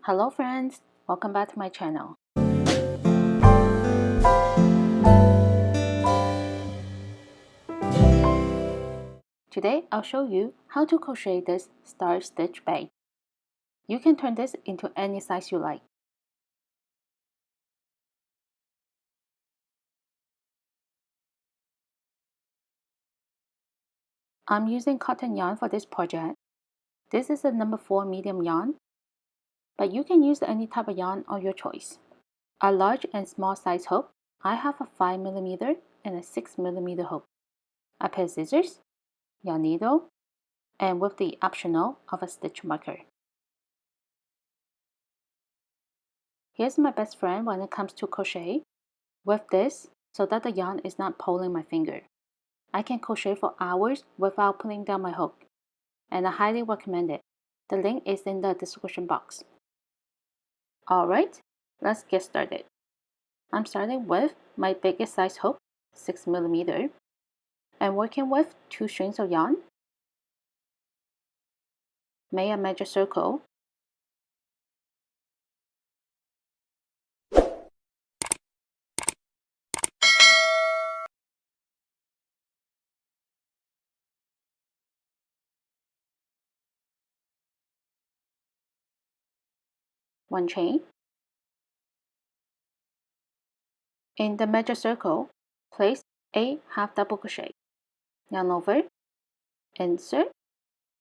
Hello friends, welcome back to my channel. Today I'll show you how to crochet this star stitch bag. You can turn this into any size you like. I'm using cotton yarn for this project. This is a number 4 medium yarn, but you can use any type of yarn of your choice. A large and small size hook. I have a 5mm and a 6mm hook. A pair of scissors, yarn needle, and with the optional of a stitch marker. Here's my best friend when it comes to crochet. With this, so that the yarn is not pulling my finger. I can crochet for hours without putting down my hook, and I highly recommend it. The link is in the description box. Alright, let's get started. I'm starting with my biggest size hook, 6mm, and working with 2 strings of yarn. Make a major circle. One chain. In the major circle, place a half double crochet. Yarn over, insert,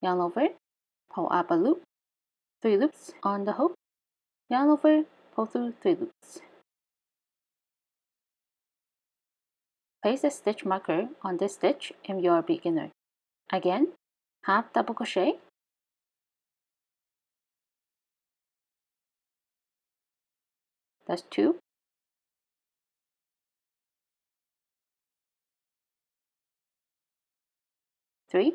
yarn over, pull up a loop, 3 loops on the hook, yarn over, pull through 3 loops. Place a stitch marker on this stitch if you are a beginner. Again, half double crochet. That's 2. 3.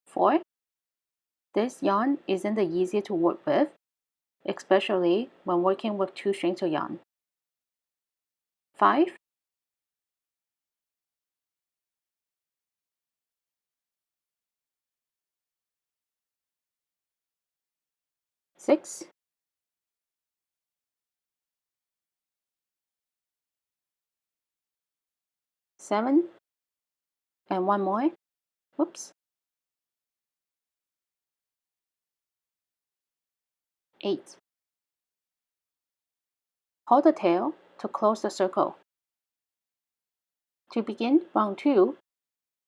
4. This yarn isn't the easiest to work with, especially when working with 2 strings of yarn. 5. 6. 7. And one more. Whoops. 8. Hold the tail to close the circle. To begin round 2,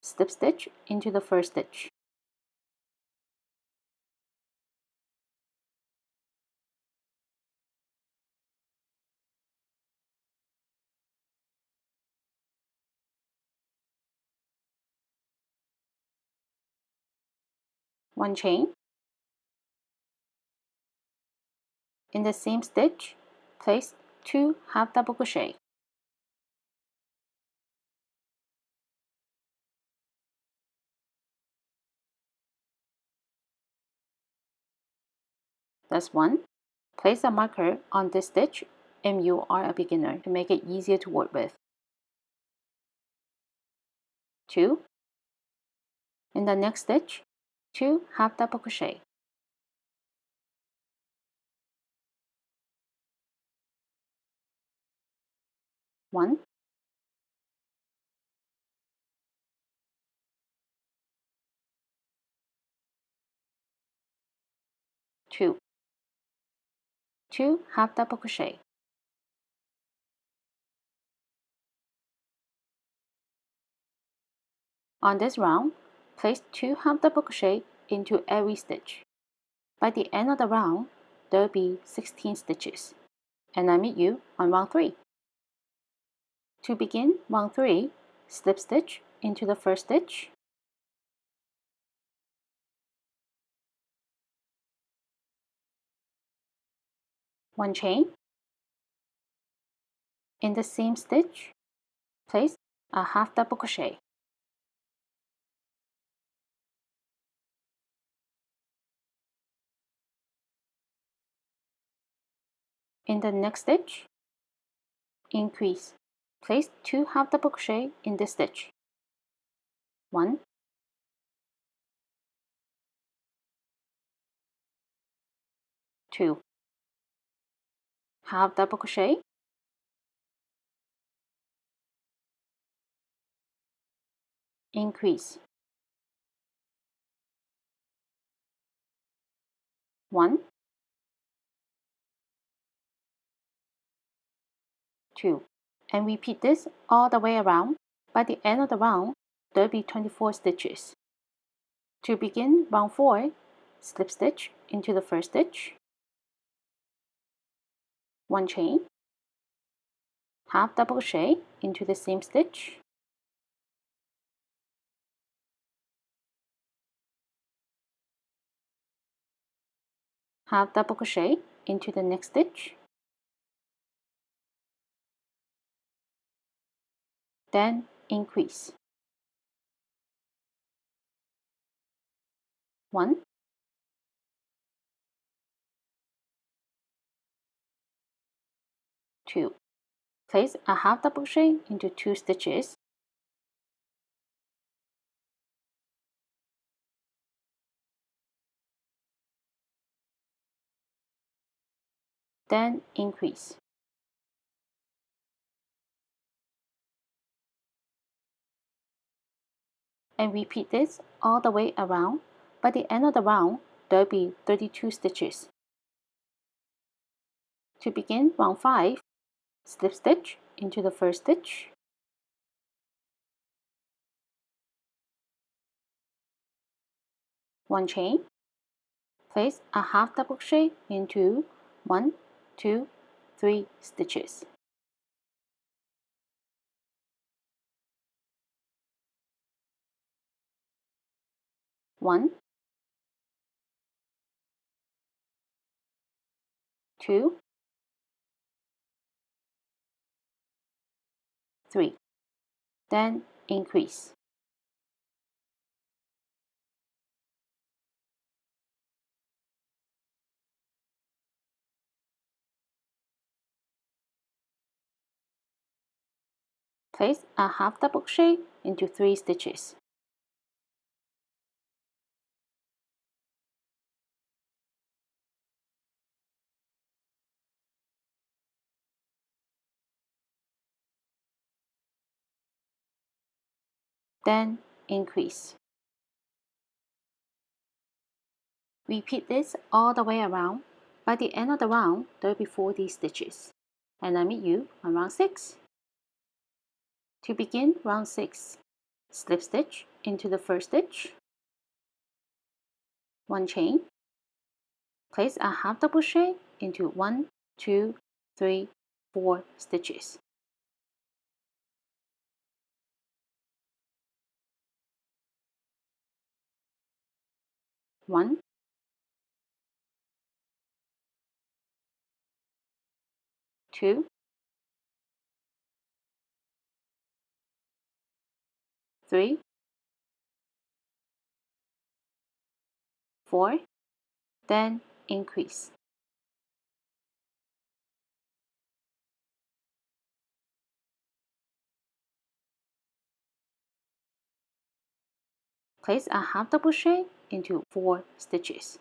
slip stitch into the first stitch. One chain. In the same stitch, place 2 half double crochet. That's 1. Place a marker on this stitch if you are a beginner to make it easier to work with. 2. In the next stitch, 2 half double crochet. One, 2. 2 half double crochet. On this round, place 2 half double crochet into every stitch. By the end of the round, there will be 16 stitches, and I meet you on round 3. To begin round 3, slip stitch into the first stitch, one chain. In the same stitch, place a half double crochet. In the next stitch, increase. Place 2 half double crochet in this stitch. 1, 2, half double crochet, increase, 1, 2, and repeat this all the way around. By the end of the round, there will be 24 stitches. To begin round 4, slip stitch into the first stitch, 1 chain, half double crochet into the same stitch, half double crochet into the next stitch, then increase, 1, 2. Place a half double crochet into 2 stitches, then increase, and repeat this all the way around. By the end of the round, there will be 32 stitches. To begin round 5, slip stitch into the first stitch, one chain, place a half double crochet into 1, 2, 3 stitches, one, 2, 3, then increase, place a half double crochet into 3 stitches, then increase. Repeat this all the way around. By the end of the round, there will be 40 stitches, and I meet you on round 6. To begin round 6, slip stitch into the first stitch, one chain, place a half double crochet into 1, 2, 3, 4 stitches, one, 2, 3, 4, then increase. Place a half double crochet into 4 stitches,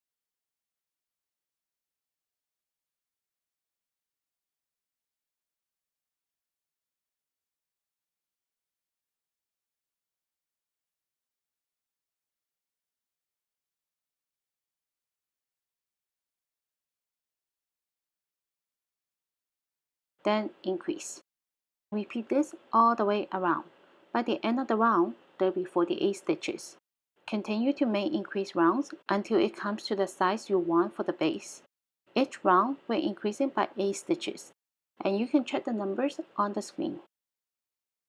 then increase. Repeat this all the way around. By the end of the round, there will be 48 stitches. Continue to make increase rounds until it comes to the size you want for the base. Each round will increase it by 8 stitches, and you can check the numbers on the screen.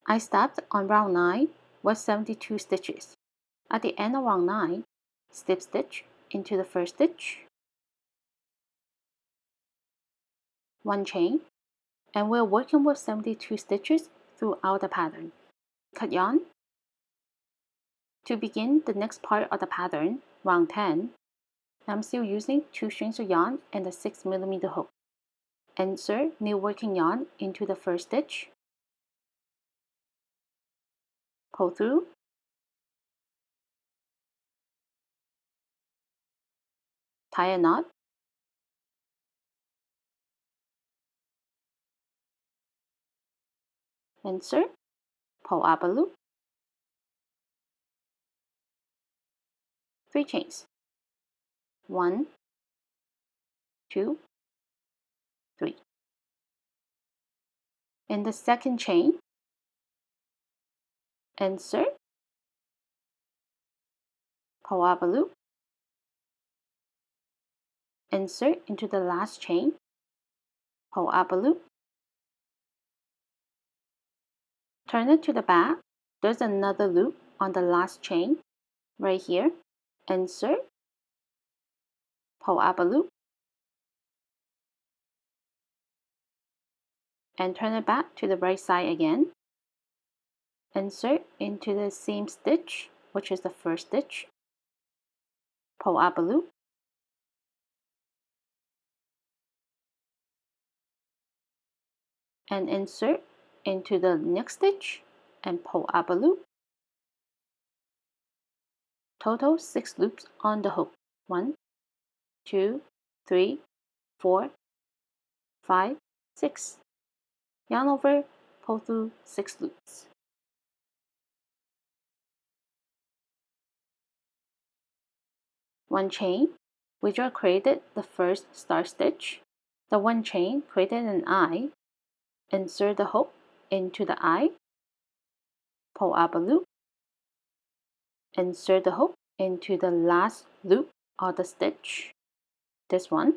I stopped on round 9 with 72 stitches. At the end of round 9, slip stitch into the first stitch, one chain, and we're working with 72 stitches throughout the pattern. Cut yarn. To begin the next part of the pattern, round 10, I'm still using 2 strings of yarn and a 6mm hook. Insert new working yarn into the first stitch, pull through, tie a knot, insert, pull up a loop, 3 chains, 1, 2, 3. In the second chain, insert, pull up a loop, insert into the last chain, pull up a loop, turn it to the back. There's another loop on the last chain right here, insert, pull up a loop, and turn it back to the right side again, insert into the same stitch, which is the first stitch, pull up a loop, and insert into the next stitch and pull up a loop. Total 6 loops on the hook. 1, 2, 3, 4, 5, 6. Yarn over, pull through 6 loops. One chain, we just created the first star stitch. The one chain created an eye. Insert the hook into the eye, pull up a loop, insert the hook into the last loop of the stitch, this one,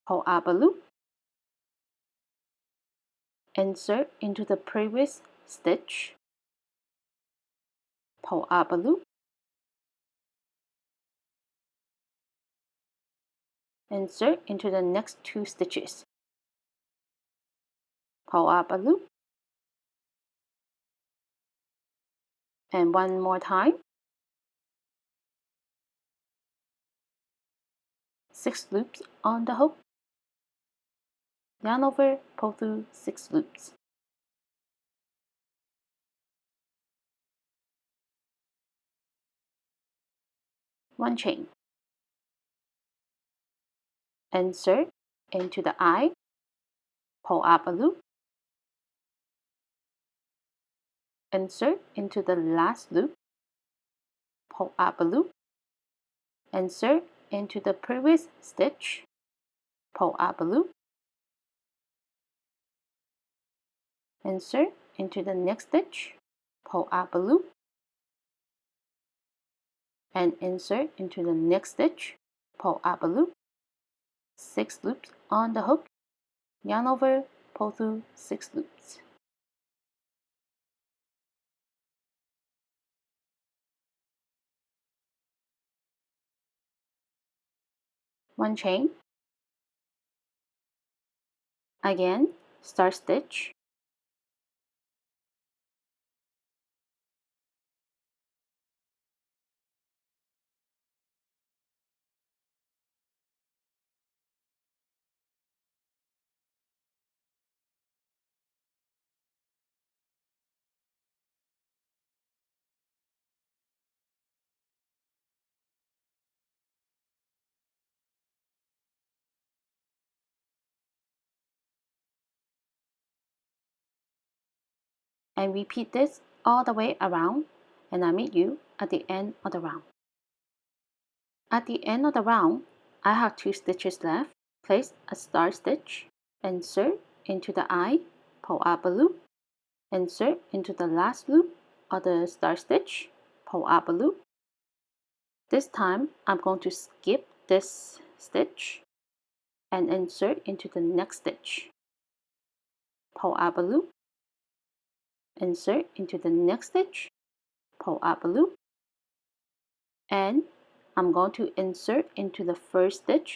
pull up a loop, insert into the previous stitch, pull up a loop, insert into the next 2 stitches, pull up a loop, and one more time, 6 loops on the hook, yarn over, pull through 6 loops. One chain, insert into the eye, pull up a loop, insert into the last loop, pull up a loop, insert into the previous stitch, pull up a loop, insert into the next stitch, pull up a loop, and insert into the next stitch, pull up a loop, 6 loops on the hook, yarn over, pull through 6 loops. One chain, again, star stitch, and repeat this all the way around, and I'll meet you at the end of the round. At the end of the round, I have 2 stitches left. Place a star stitch, insert into the eye, pull up a loop, insert into the last loop of the star stitch, pull up a loop. This time I'm going to skip this stitch and insert into the next stitch, pull up a loop, insert into the next stitch, pull up a loop, and I'm going to insert into the first stitch,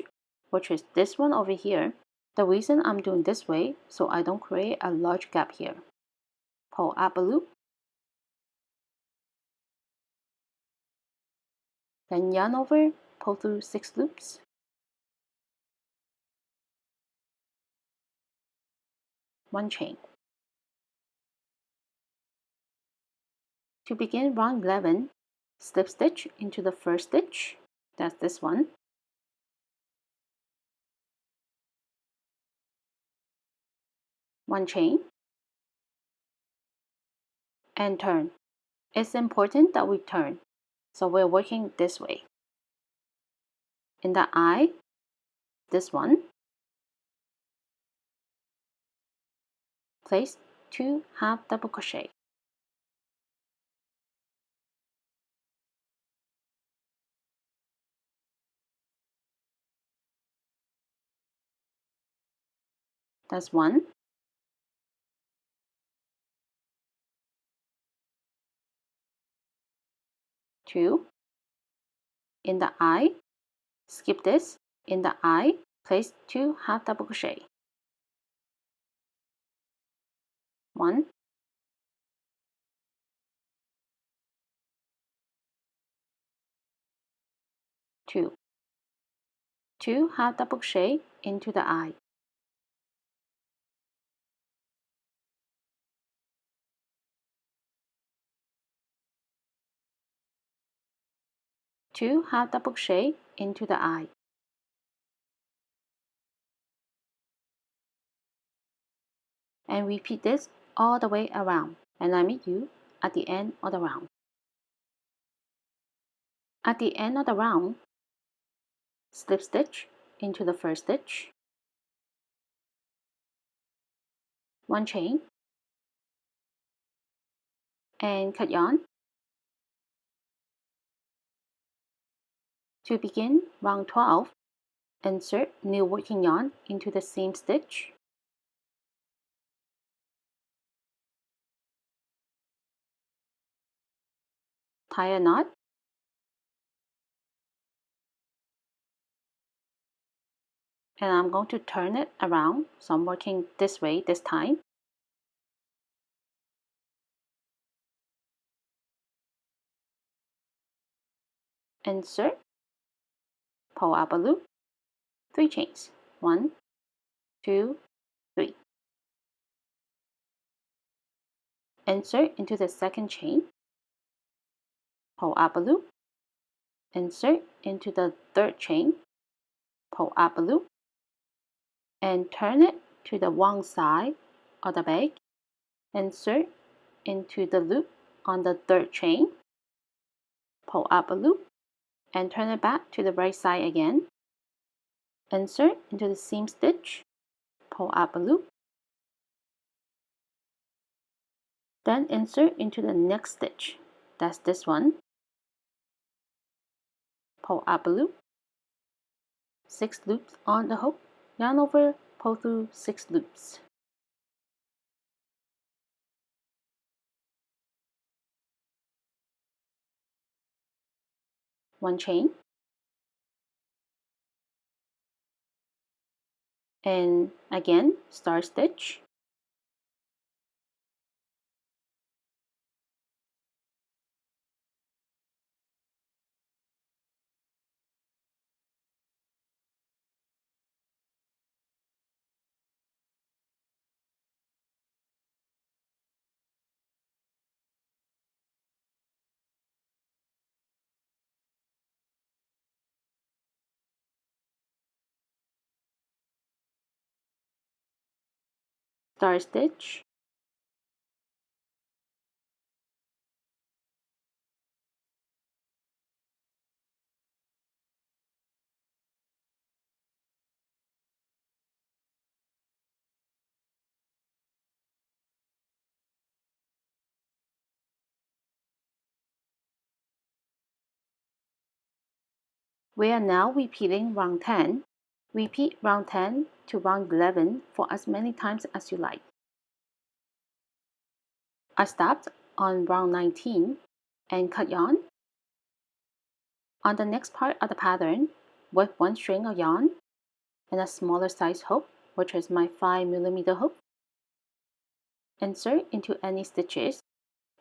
which is this one over here. The reason I'm doing this way, so I don't create a large gap here. Pull up a loop, then yarn over, pull through 6 loops, one chain. To begin round 11, slip stitch into the first stitch, That's this one. One chain and turn. It's important that we turn, so we're working this way. In the eye, this one, place 2 half double crochet. That's 1, 2. In the eye, skip this. In the eye, place 2 half double crochet. 1, 2. 2 half double crochet into the eye. Two half double crochet into the eye. And repeat this all the way around, and I meet you at the end of the round. At the end of the round, slip stitch into the first stitch, 1 chain, and cut yarn. To begin round 12, insert new working yarn into the seam stitch, tie a knot, and I'm going to turn it around, so I'm working this way this time. Insert, pull up a loop, 3 chains, 1, 2, 3. Insert into the second chain, pull up a loop, insert into the third chain, pull up a loop, and turn it to the one side of the bag, insert into the loop on the third chain, pull up a loop, and turn it back to the right side again, insert into the seam stitch, pull up a loop, then insert into the next stitch, that's this one, pull up a loop, 6 loops on the hook, yarn over, pull through 6 loops. One chain, and again star stitch, star stitch, we are now repeating round 10. Repeat round 10 to round 11 for as many times as you like. I stopped on round 19 and cut yarn. On the next part of the pattern, with 1 string of yarn and a smaller size hook, which is my 5mm hook, insert into any stitches.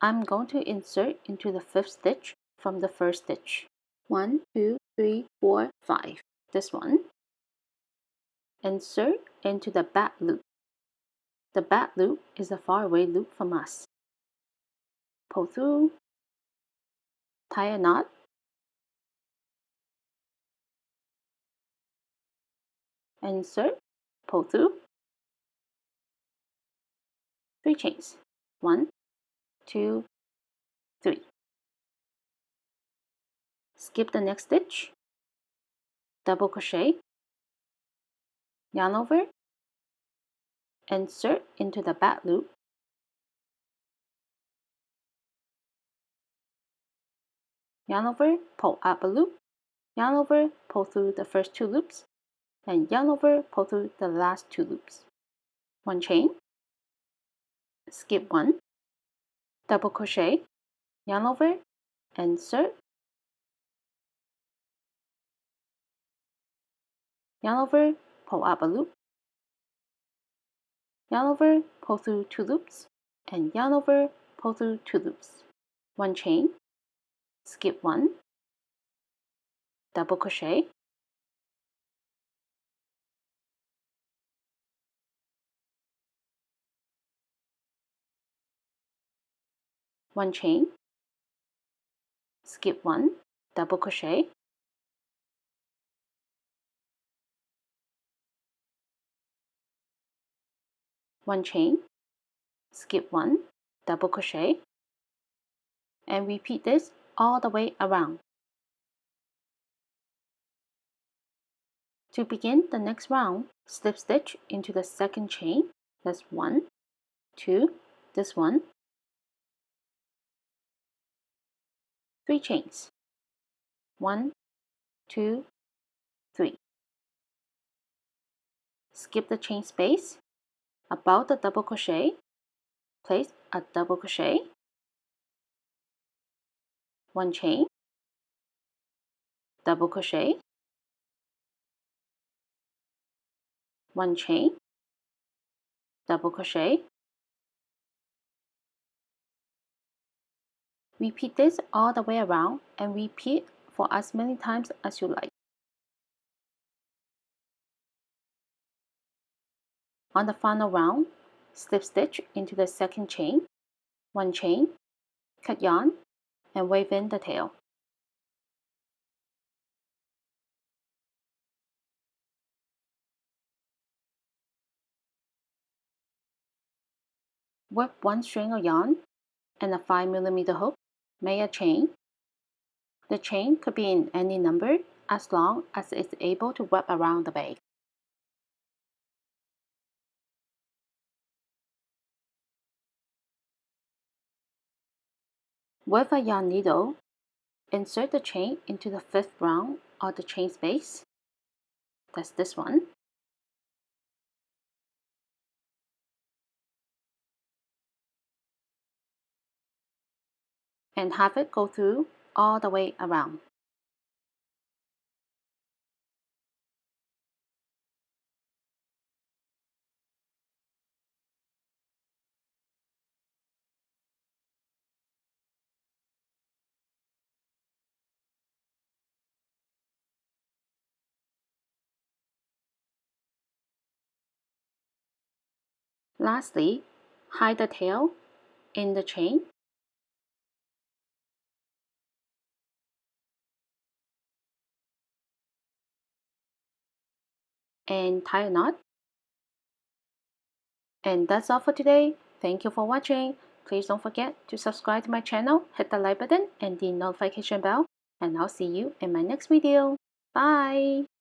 I'm going to insert into the 5th stitch from the 1st stitch. 1, 2, 3, 4, 5. This one. Insert into the back loop. The back loop is a far away loop from us. Pull through, tie a knot, insert, pull through, 3 chains, 1, 2, 3. Skip the next stitch, double crochet, yarn over, insert into the back loop, yarn over, pull up a loop, yarn over, pull through the first 2 loops, and yarn over, pull through the last 2 loops. 1 chain, skip 1, double crochet, yarn over, insert, yarn over, pull up a loop, yarn over, pull through 2 loops, and yarn over, pull through 2 loops. 1 chain, skip 1, double crochet, one chain, skip 1, double crochet, one chain, skip 1, double crochet, and repeat this all the way around. To begin the next round, slip stitch into the second chain. That's 1, 2, this one, 3 chains, 1, 2, 3. Skip the chain space. Above the double crochet, place a double crochet, 1 chain, double crochet, 1 chain, double crochet. Repeat this all the way around and repeat for as many times as you like. On the final round, slip stitch into the second chain, 1 chain, cut yarn, and weave in the tail. Whip 1 string of yarn and a 5mm hook, make a chain. The chain could be in any number as long as it's able to wrap around the bag. With a yarn needle, insert the chain into the 5th round of the chain space. That's this one. And have it go through all the way around. Lastly, hide the tail in the chain and tie a knot. And that's all for today. Thank you for watching. Please don't forget to subscribe to my channel, hit the like button and the notification bell, and I'll see you in my next video. Bye!